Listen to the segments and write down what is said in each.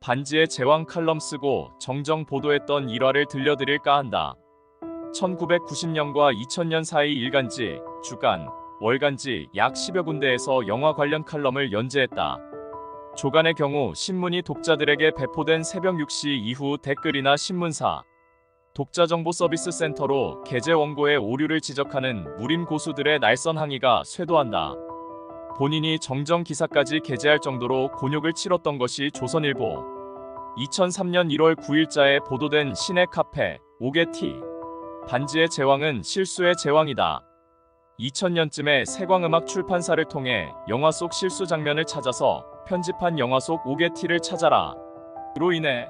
반지의 제왕 칼럼 쓰고 정정 보도했던 일화를 들려드릴까 한다. 1990년과 2000년 사이 일간지, 주간, 월간지 약 10여 군데에서 영화 관련 칼럼을 연재했다. 조간의 경우 신문이 독자들에게 배포된 새벽 6시 이후 댓글이나 신문사, 독자정보서비스 센터로 게재 원고의 오류를 지적하는 무림 고수들의 날선 항의가 쇄도한다. 본인이 정정 기사까지 게재할 정도로 곤욕을 치렀던 것이 조선일보. 2003년 1월 9일자에 보도된 신의 카페, 오게티. 반지의 제왕은 실수의 제왕이다. 2000년쯤에 세광음악 출판사를 통해 영화 속 실수 장면을 찾아서 편집한 영화 속 오게티를 찾아라. 로 인해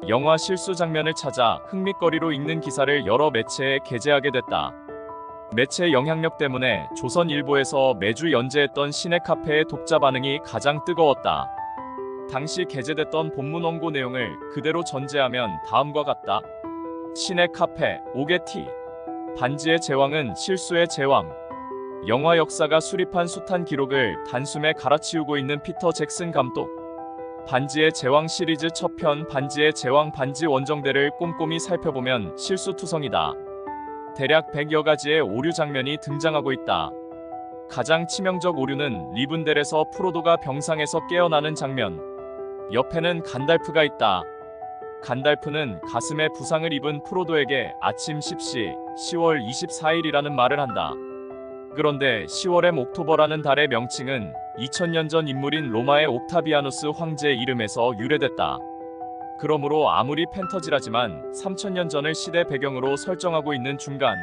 영화 실수 장면을 찾아 흥밋거리로 읽는 기사를 여러 매체에 게재하게 됐다. 매체 영향력 때문에 조선일보에서 매주 연재했던 신의 카페의 독자 반응이 가장 뜨거웠다. 당시 게재됐던 본문 원고 내용을 그대로 전제하면 다음과 같다. 신의 카페, 오게티. 반지의 제왕은 실수의 제왕. 영화 역사가 수립한 숱한 기록을 단숨에 갈아치우고 있는 피터 잭슨 감독. 반지의 제왕 시리즈 첫 편 반지의 제왕 반지 원정대를 꼼꼼히 살펴보면 실수투성이다. 대략 100여 가지의 오류 장면이 등장하고 있다. 가장 치명적 오류는 리븐델에서 프로도가 병상에서 깨어나는 장면. 옆에는 간달프가 있다. 간달프는 가슴에 부상을 입은 프로도에게 아침 10시 10월 24일이라는 말을 한다. 그런데 10월의 옥토버라는 달의 명칭은 2000년 전 인물인 로마의 옥타비아누스 황제 이름에서 유래됐다. 그러므로 아무리 팬터지라지만 3000년 전을 시대 배경으로 설정하고 있는 중간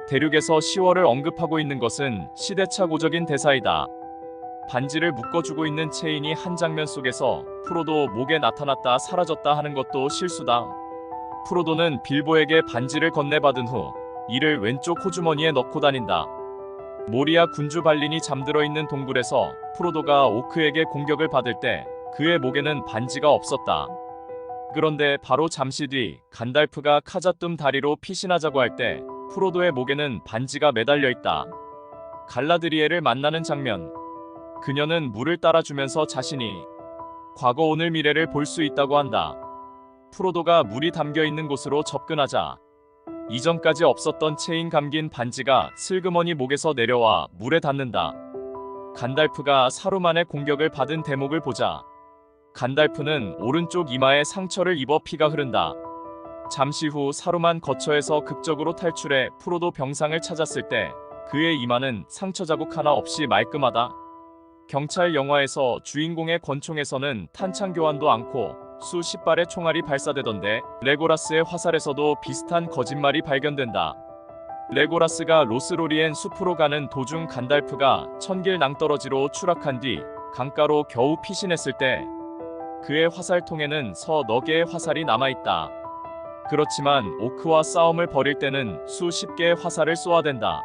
대륙에서 10월을 언급하고 있는 것은 시대착오적인 대사이다. 반지를 묶어주고 있는 체인이 한 장면 속에서 프로도 목에 나타났다 사라졌다 하는 것도 실수다. 프로도는 빌보에게 반지를 건네받은 후 이를 왼쪽 호주머니에 넣고 다닌다. 모리아 군주 발린이 잠들어 있는 동굴에서 프로도가 오크에게 공격을 받을 때 그의 목에는 반지가 없었다. 그런데 바로 잠시 뒤 간달프가 카자툼 다리로 피신하자고 할 때 프로도의 목에는 반지가 매달려 있다. 갈라드리엘을 만나는 장면. 그녀는 물을 따라주면서 자신이 과거 오늘 미래를 볼 수 있다고 한다. 프로도가 물이 담겨 있는 곳으로 접근하자 이전까지 없었던 체인 감긴 반지가 슬그머니 목에서 내려와 물에 닿는다. 간달프가 사루만의 공격을 받은 대목을 보자 간달프는 오른쪽 이마에 상처를 입어 피가 흐른다. 잠시 후 사루만 거처에서 극적으로 탈출해 프로도 병상을 찾았을 때 그의 이마는 상처 자국 하나 없이 말끔하다. 경찰 영화에서 주인공의 권총에서는 탄창 교환도 않고 수십 발의 총알이 발사되던데 레고라스의 화살에서도 비슷한 거짓말이 발견된다. 레고라스가 로스로리엔 숲으로 가는 도중 간달프가 천길 낭떠러지로 추락한 뒤 강가로 겨우 피신했을 때 그의 화살통에는 서너 개의 화살이 남아있다. 그렇지만 오크와 싸움을 벌일 때는 수십 개의 화살을 쏘아댄다.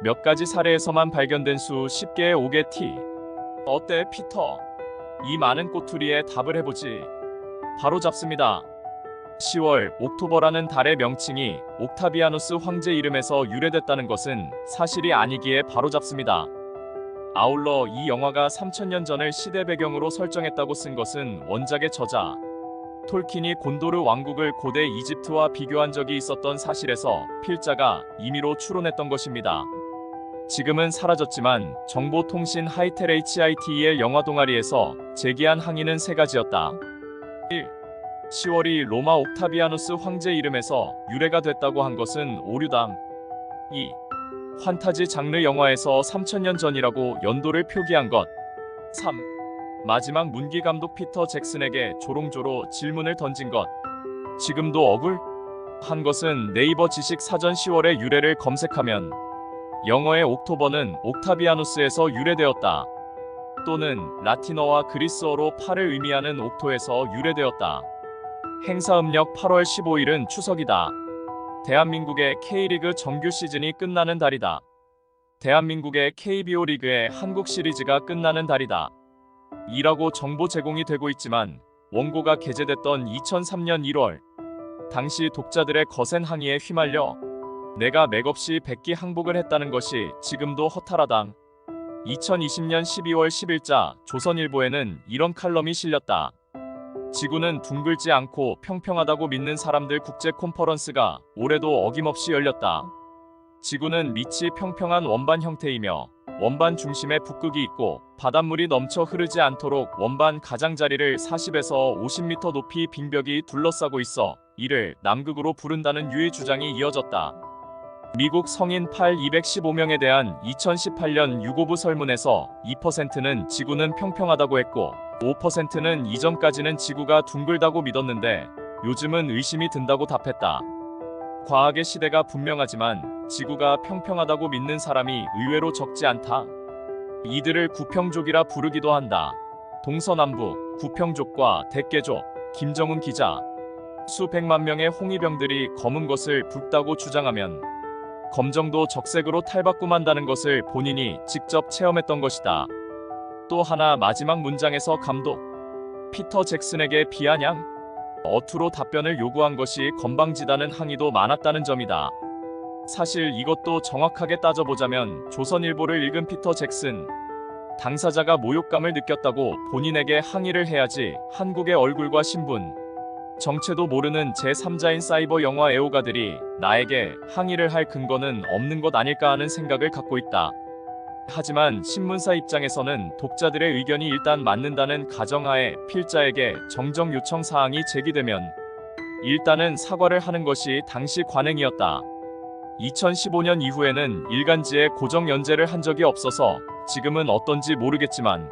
몇 가지 사례에서만 발견된 수십 개의 오게티. 어때 피터? 이 많은 꼬투리에 답을 해보지. 바로 잡습니다. 10월, 옥토버라는 달의 명칭이 옥타비아누스 황제 이름에서 유래됐다는 것은 사실이 아니기에 바로 잡습니다. 아울러 이 영화가 3000년 전을 시대 배경으로 설정했다고 쓴 것은 원작의 저자 톨킨이 곤도르 왕국을 고대 이집트와 비교한 적이 있었던 사실에서 필자가 임의로 추론했던 것입니다. 지금은 사라졌지만 정보통신 하이텔 HITEL 영화 동아리에서 제기한 항의는 세 가지였다. 1. 10월이 로마 옥타비아누스 황제 이름에서 유래가 됐다고 한 것은 오류다. 2. 환타지 장르 영화에서 3000년 전이라고 연도를 표기한 것. 3. 마지막 문기 감독 피터 잭슨에게 조롱조로 질문을 던진 것. 지금도 억울? 한 것은 네이버 지식 사전 10월의 유래를 검색하면 영어의 옥토버는 옥타비아누스에서 유래되었다. 또는 라틴어와 그리스어로 8을 의미하는 옥토에서 유래되었다. 행사음력 8월 15일은 추석이다. 대한민국의 K리그 정규 시즌이 끝나는 달이다. 대한민국의 KBO 리그의 한국 시리즈가 끝나는 달이다. 이라고 정보 제공이 되고 있지만 원고가 게재됐던 2003년 1월 당시 독자들의 거센 항의에 휘말려 내가 맥없이 백기 항복을 했다는 것이 지금도 허탈하다. 2020년 12월 10일자 조선일보에는 이런 칼럼이 실렸다. 지구는 둥글지 않고 평평하다고 믿는 사람들 국제 컨퍼런스가 올해도 어김없이 열렸다. 지구는 밑이 평평한 원반 형태이며 원반 중심에 북극이 있고 바닷물이 넘쳐 흐르지 않도록 원반 가장자리를 40에서 50m 높이 빙벽이 둘러싸고 있어 이를 남극으로 부른다는 유의 주장이 이어졌다. 미국 성인 215명에 대한 2018년 유고부 설문에서 2%는 지구는 평평하다고 했고 5%는 이전까지는 지구가 둥글다고 믿었는데 요즘은 의심이 든다고 답했다. 과학의 시대가 분명하지만 지구가 평평하다고 믿는 사람이 의외로 적지 않다. 이들을 구평족이라 부르기도 한다. 동서남북, 구평족과 대깨족, 김정은 기자. 수백만 명의 홍위병들이 검은 것을 붉다고 주장하면 검정도 적색으로 탈바꿈한다는 것을 본인이 직접 체험했던 것이다. 또 하나 마지막 문장에서 감독 피터 잭슨에게 비아냥? 어투로 답변을 요구한 것이 건방지다는 항의도 많았다는 점이다. 사실 이것도 정확하게 따져보자면 조선일보를 읽은 피터 잭슨 당사자가 모욕감을 느꼈다고 본인에게 항의를 해야지 한국의 얼굴과 신분, 정체도 모르는 제3자인 사이버 영화 애호가들이 나에게 항의를 할 근거는 없는 것 아닐까 하는 생각을 갖고 있다. 하지만 신문사 입장에서는 독자들의 의견이 일단 맞는다는 가정하에 필자에게 정정 요청 사항이 제기되면 일단은 사과를 하는 것이 당시 관행이었다. 2015년 이후에는 일간지에 고정 연재를 한 적이 없어서 지금은 어떤지 모르겠지만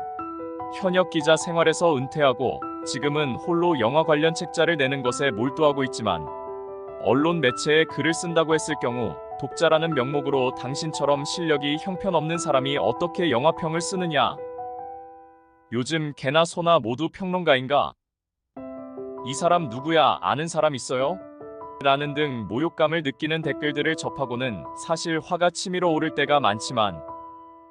현역 기자 생활에서 은퇴하고 지금은 홀로 영화 관련 책자를 내는 것에 몰두하고 있지만 언론 매체에 글을 쓴다고 했을 경우 독자라는 명목으로 당신처럼 실력이 형편없는 사람이 어떻게 영화평을 쓰느냐? 요즘 개나 소나 모두 평론가인가? 이 사람 누구야? 아는 사람 있어요? 라는 등 모욕감을 느끼는 댓글들을 접하고는 사실 화가 치밀어 오를 때가 많지만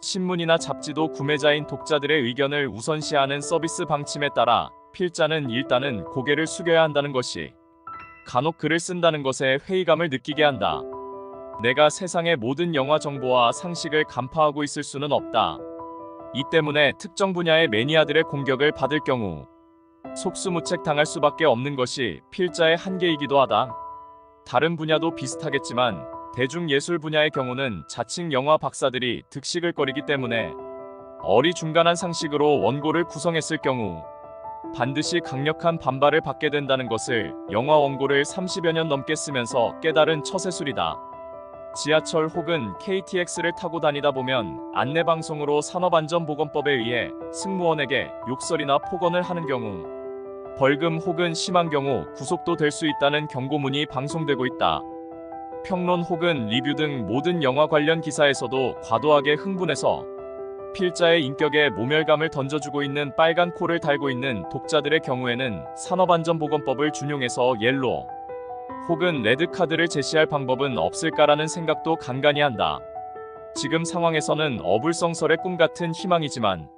신문이나 잡지도 구매자인 독자들의 의견을 우선시하는 서비스 방침에 따라 필자는 일단은 고개를 숙여야 한다는 것이 간혹 글을 쓴다는 것에 회의감을 느끼게 한다. 내가 세상의 모든 영화 정보와 상식을 간파하고 있을 수는 없다. 이 때문에 특정 분야의 매니아들의 공격을 받을 경우 속수무책 당할 수밖에 없는 것이 필자의 한계이기도 하다. 다른 분야도 비슷하겠지만 대중예술 분야의 경우는 자칭 영화 박사들이 득식을 거리기 때문에 어리중간한 상식으로 원고를 구성했을 경우 반드시 강력한 반발을 받게 된다는 것을 영화 원고를 30여 년 넘게 쓰면서 깨달은 처세술이다. 지하철 혹은 KTX를 타고 다니다 보면 안내방송으로 산업안전보건법에 의해 승무원에게 욕설이나 폭언을 하는 경우 벌금 혹은 심한 경우 구속도 될 수 있다는 경고문이 방송되고 있다. 평론 혹은 리뷰 등 모든 영화 관련 기사에서도 과도하게 흥분해서 필자의 인격에 모멸감을 던져주고 있는 빨간 코를 달고 있는 독자들의 경우에는 산업안전보건법을 준용해서 옐로 혹은 레드카드를 제시할 방법은 없을까라는 생각도 간간히 한다. 지금 상황에서는 어불성설의 꿈 같은 희망이지만